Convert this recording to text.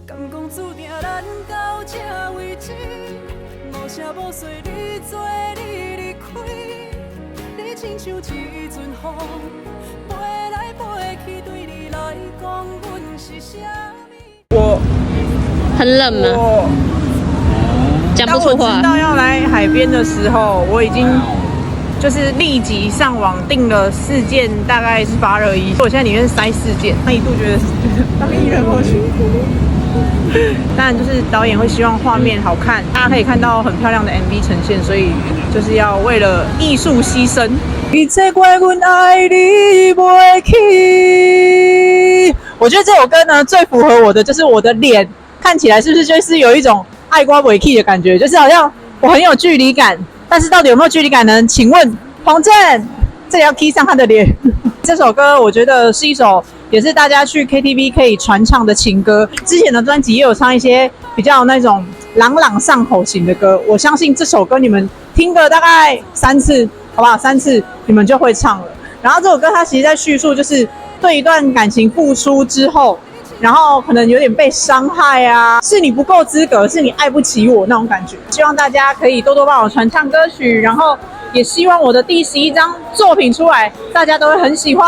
敢讲注定咱到这为止，无声无息你做你离开，你亲像一阵风，飞来飞去，对你来讲，阮是啥物？我很冷吗？讲不出当我话知。道要来海边的时候，我已经就是立即上网订了4件，大概是8热衣。我现在里面塞4件，他一度觉得当艺人好辛苦。当然，就是导演会希望画面好看，大家可以看到很漂亮的 MV 呈现，所以就是要为了艺术牺牲。一切怪阮爱你袂起。我觉得这首歌呢，最符合我的就是我的脸看起来是不是就是有一种爱瓜袂起的感觉，就是好像我很有距离感，但是到底有没有距离感呢？请问彭正，这里要 key 上他的脸。这首歌我觉得是一首也是大家去 KTV 可以传唱的情歌。之前的专辑也有唱一些比较那种朗朗上口型的歌，我相信这首歌你们听个大概3次，好不好？3次你们就会唱了。然后这首歌它其实在叙述就是对一段感情付出之后，然后可能有点被伤害啊，是你不够资格，是你爱不起我那种感觉。希望大家可以多多帮我传唱歌曲，然后也希望我的第11张作品出来，大家都会很喜欢。